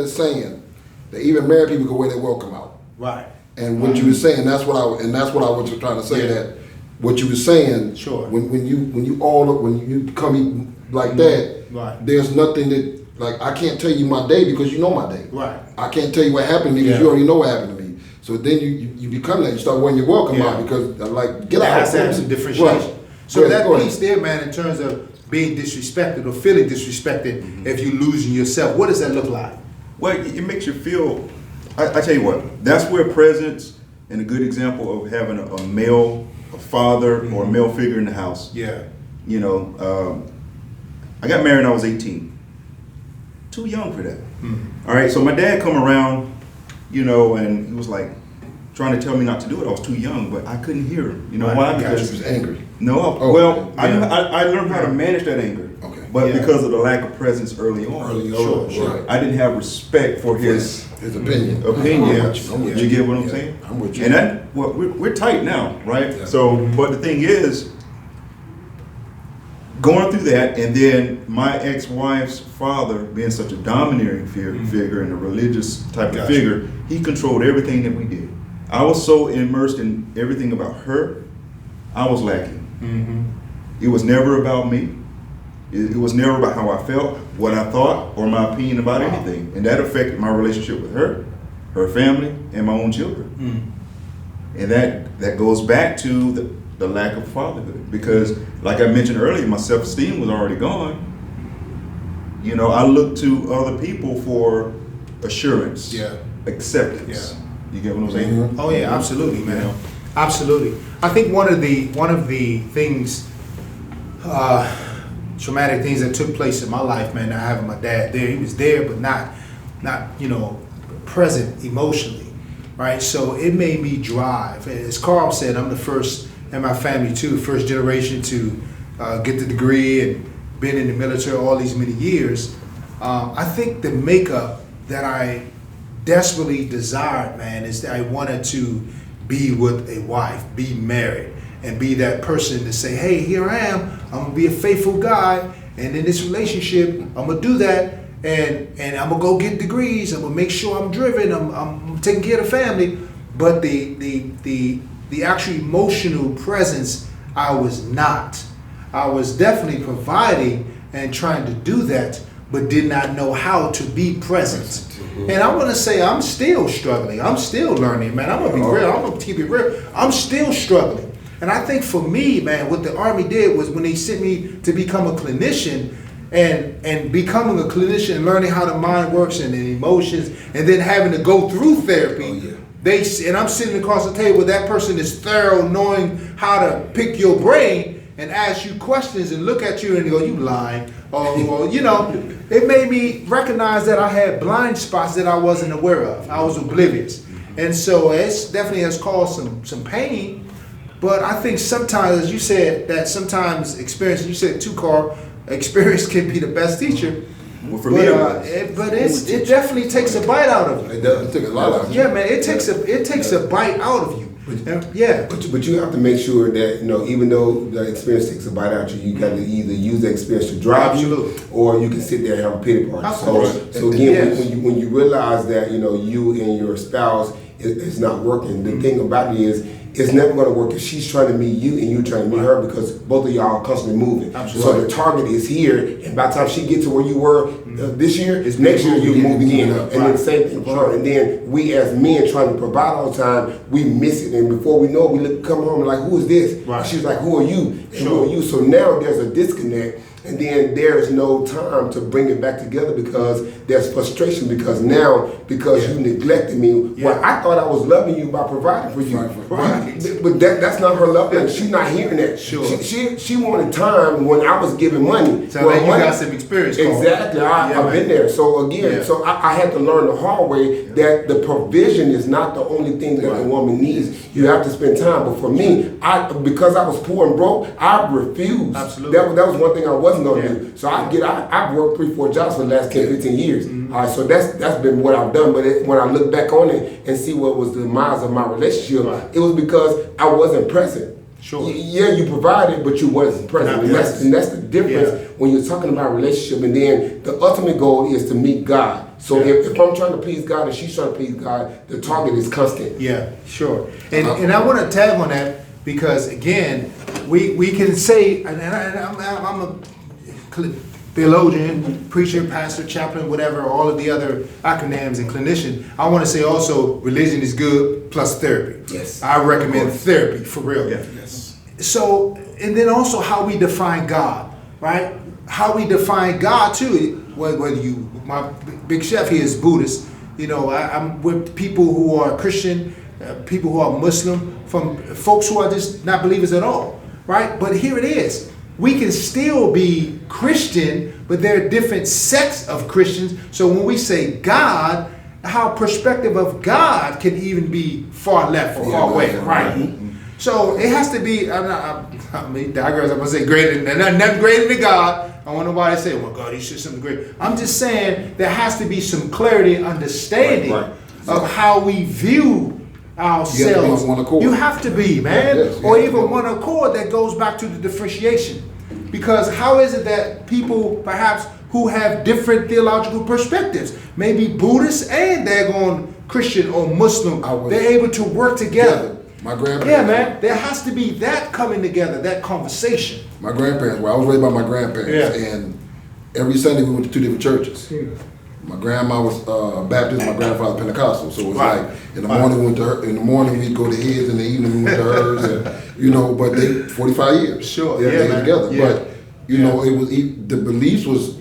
saying that even married people can wear their welcome out. Right. And what you were saying, that's what I was trying to say. Yeah. That what you were saying. Sure. When you come like that, Right. there's nothing that like I can't tell you my day because you know my day. Right. I can't tell you what happened to me because Yeah. you already know what happened to me. So then you become that. You start wearing your welcome Yeah. out because like get There out. has to have some differentiation. Right. So Go ahead, that go ahead. piece there, man, in terms of being disrespected or feeling disrespected if you're losing yourself, what does that look like? Well, it makes you feel. I tell you what, that's where presence and a good example of having a male, a father, or a male figure in the house. Yeah. You know, I got married when I was 18. Too young for that. All right, so my dad come around, you know, and he was like trying to tell me not to do it. I was too young, but I couldn't hear him. You know Right. why? Because Because he was angry. no, Oh, well, okay. I learned how to manage that anger. Okay. But Yeah. because of the lack of presence early on, Early Sure, on, sure. right. I didn't have respect for his His opinion. opinion. I'm with you. You get what I'm Yeah, saying? I'm with you. And that, well, we're tight now, right? Yeah. So, but the thing is, going through that, and then my ex-wife's father being such a domineering figure and a religious type of Gotcha. figure, he controlled everything that we did. I was so immersed in everything about her, I was lacking. It was never about me. It was never about how I felt, what I thought, or my opinion about anything. And that affected my relationship with her, her family, and my own children. And that goes back to the lack of fatherhood. Because, like I mentioned earlier, my self-esteem was already gone. You know, I looked to other people for assurance, Yeah. acceptance. Yeah. You get what I'm saying? Mhm. Oh yeah, absolutely, man. Yeah. Absolutely. I think one of the things, traumatic things that took place in my life, man, not having my dad there. He was there, but not present emotionally, right? So it made me drive. As Carl said, I'm the first in my family too, first generation to get the degree and been in the military all these many years. I think the makeup that I desperately desired, man, is that I wanted to be with a wife, be married, and be that person to say, hey, here I am, I'm gonna be a faithful guy, and in this relationship, I'm gonna do that, and I'm gonna go get degrees, I'm gonna make sure I'm driven, I'm taking care of the family, but the actual emotional presence, I was not. I was definitely providing and trying to do that, but did not know how to be present. And I want to say I'm still struggling. I'm still learning, man. I'm gonna be real. I'm gonna keep it real. I'm still struggling. And I think for me, man, what the Army did was when they sent me to become a clinician, and becoming a clinician and learning how the mind works and the emotions, and then having to go through therapy. Oh, yeah. And I'm sitting across the table. That person is thorough, knowing how to pick your brain and ask you questions and look at you and go, "You lying?" Or you know, it made me recognize that I had blind spots that I wasn't aware of. I was oblivious, and so it definitely has caused some pain. But I think sometimes, as you said, that sometimes experience. You said too, Carl. Experience can be the best teacher. Well, for me, it was. It definitely takes a bite out of you. It does. It took a lot of Yeah, man, it takes a bite out of you. Yeah. But you have to make sure that, you know, even though the experience takes a bite out of you, you got to either use the experience to drive Absolutely. you, or you can sit there and have a pity party. Absolutely. So again, Yes. when you realize that, you know, you and your spouse is not working, the thing about it is, it's never going to work if she's trying to meet you and you trying to meet her, because both of y'all are constantly moving. Absolutely. So the target is here, and by the time she gets to where you were this year, next year you move again, and then the same thing for her. And then we as men trying to provide all the time, we miss it, and before we know it, we come home and like, who is this? Right. She's like, who are you? And Sure. who are you? So now there's a disconnect. And then there's no time to bring it back together, because there's frustration, because you neglected me. Yeah. Well, I thought I was loving you by providing for you. Right. But that's not her love language. She's not hearing that. Sure. She wanted time when I was giving money. So Well, then you got some experience, Carl. Exactly. Yeah, I've been man. there. So again, Yeah. so I had to learn the hard way that the provision is not the only thing that a woman needs. You have to spend time. But for me, because I was poor and broke, I refused. Absolutely. That was one thing I wasn't going to Yeah. do. So I've worked 3-4 jobs for the last 10, 15 years. All right, so that's been what I've done. But when I look back on it and see what was the demise of my relationship, Right. it was because I wasn't present. Sure. Yeah, you provided, but you wasn't present. Not And that's, present. and that's the difference Yeah. when you're talking about relationship. And then the ultimate goal is to meet God. So if I'm trying to please God and she's trying to please God, the target is constant. Yeah, sure. And I want to tag on that because again, we can say, and I'm a theologian, preacher, pastor, chaplain, whatever, all of the other acronyms and clinician. I want to say also religion is good plus therapy. Yes. I recommend therapy for real. Yeah. Yes. So, and then also how we define God, right? How we define God too. Whether you, my big chef here is Buddhist. You know, I'm with people who are Christian, people who are Muslim, from folks who are just not believers at all, right? But here it is. We can still be Christian, but there are different sects of Christians. So when we say God, our perspective of God can even be far left or far away, right? So it has to be, I mean, digress, I'm going to say greater than, nothing greater than God. I want nobody to say, well, God, he should something great. I'm just saying there has to be some clarity and understanding of how we view ourselves. You have to be on one accord. You have to be, man. Yes, or yes. even one accord that goes back to the differentiation. Because how is it that people perhaps who have different theological perspectives, maybe Buddhist and daggone Christian or Muslim, they're able to work together. My grandparents. Yeah, man. There has to be that coming together, that conversation. My grandparents. Well, I was raised by my grandparents, and every Sunday we went to two different churches. My grandma was Baptist, my grandfather Pentecostal. So it was like in the morning we went to her. In the morning we'd go to his, in the evening we went to hers, and you know. But they 45 years. Sure. They man. together. Yeah. But you know, it was the beliefs was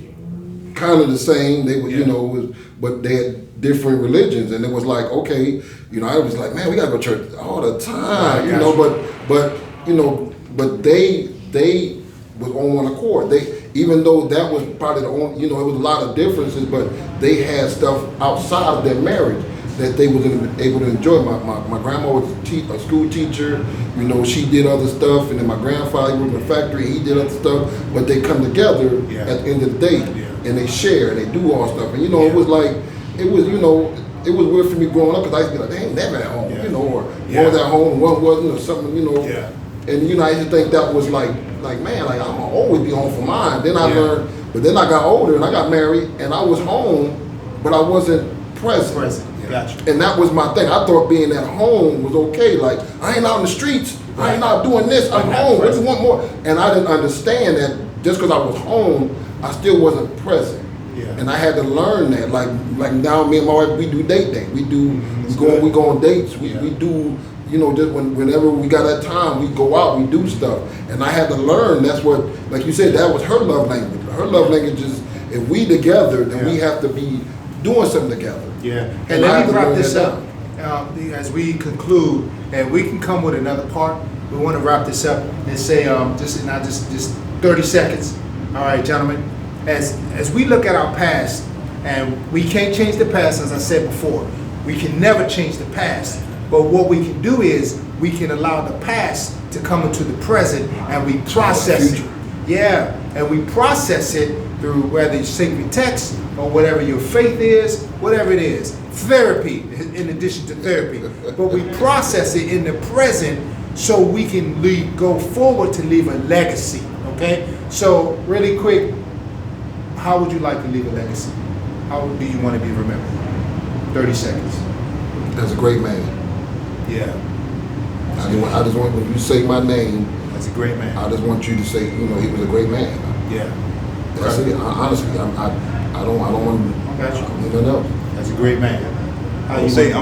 kind of the same. They were, you know, but they had different religions, and it was like, okay, you know, I was like, man, we gotta go to church all the time, you know. But you know, but they was on one accord. They, even though that was probably the only, you know, it was a lot of differences, but they had stuff outside of their marriage that they was able to enjoy. My grandma was a school teacher, you know, she did other stuff, and then my grandfather worked in a factory, he did other stuff, but they come together at the end of the day, and they share, and they do all stuff, and you know, it was like, it was, you know, it was weird for me growing up, because I used to be like, they ain't never at home, you know, or one was at home, one wasn't, or something, you know, and you know, I used to think that was like man, like I'm gonna always be home for mine. Then I learned, but then I got older and I got married and I was home, but I wasn't present. Gotcha. And that was my thing. I thought being at home was okay. Like I ain't out in the streets. I ain't out doing this. I'm home. What do you want more? And I didn't understand that just because I was home, I still wasn't present. And I had to learn that. Like now, me and my wife, we do date. We do. We go on dates. We do. You know, just whenever we got that time, we go out, we do stuff. And I had to learn, that's what, like you said, that was her love language. Her love language is, if we together, then we have to be doing something together. And let me wrap this up. As we conclude, and we can come with another part, we want to wrap this up and say, just 30 seconds. All right, gentlemen, as we look at our past, and we can't change the past, as I said before, we can never change the past. But what we can do is we can allow the past to come into the present, and we process it. And we process it through whether it's sacred text or whatever your faith is, whatever it is. Therapy, in addition to therapy. But we process it in the present so we can go forward to leave a legacy, okay? So really quick, how would you like to leave a legacy? How do you want to be remembered? 30 seconds. As a great man. I just want, when you say my name, That's a great man. I just want you to say, you know, he was a great man. That's it. Honestly, I don't want to. Anything else. That's a great man. I would say,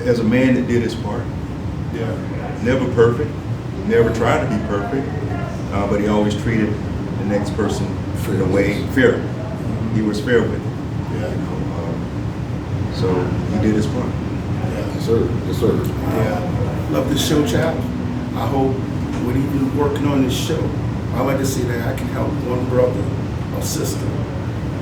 as a man that did his part, never perfect, never tried to be perfect, but he always treated the next person in a way fair. He was fair with it. So he did his part. Yes, sir. Yes, sir. Love this show, Chap. I hope when even working on this show, I like to see that I can help one brother or sister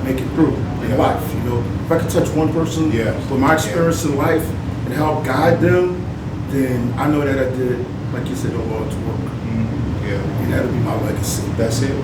make it through in life. You know, if I can touch one person with my experience in life and help guide them, then I know that I did, like you said, the Lord's work. And that'll be my legacy. That's it.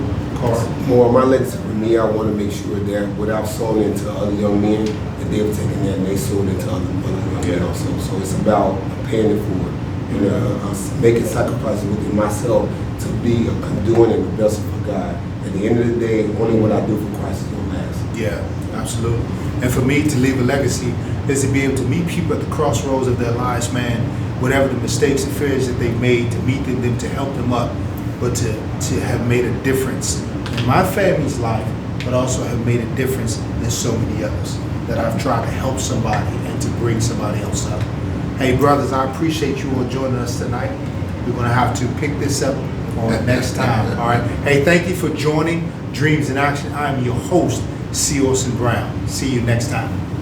More of my legacy for me, I want to make sure that what I've sown into other young men, that they've taken that and they sold into other young men also. So it's about paying it forward and making sacrifices within myself to be a conduit and a vessel for God. At the end of the day, only what I do for Christ is going to last. Absolutely. And for me to leave a legacy is to be able to meet people at the crossroads of their lives, man, whatever the mistakes and failures that they've made, to meet them, to help them up, but to have made a difference in my family's life, but also have made a difference in so many others, that I've tried to help somebody and to bring somebody else up. Hey, brothers, I appreciate you all joining us tonight. We're going to have to pick this up on next time, all right? Hey, thank you for joining Dreams in Action. I'm your host, C. Orson Brown. See you next time.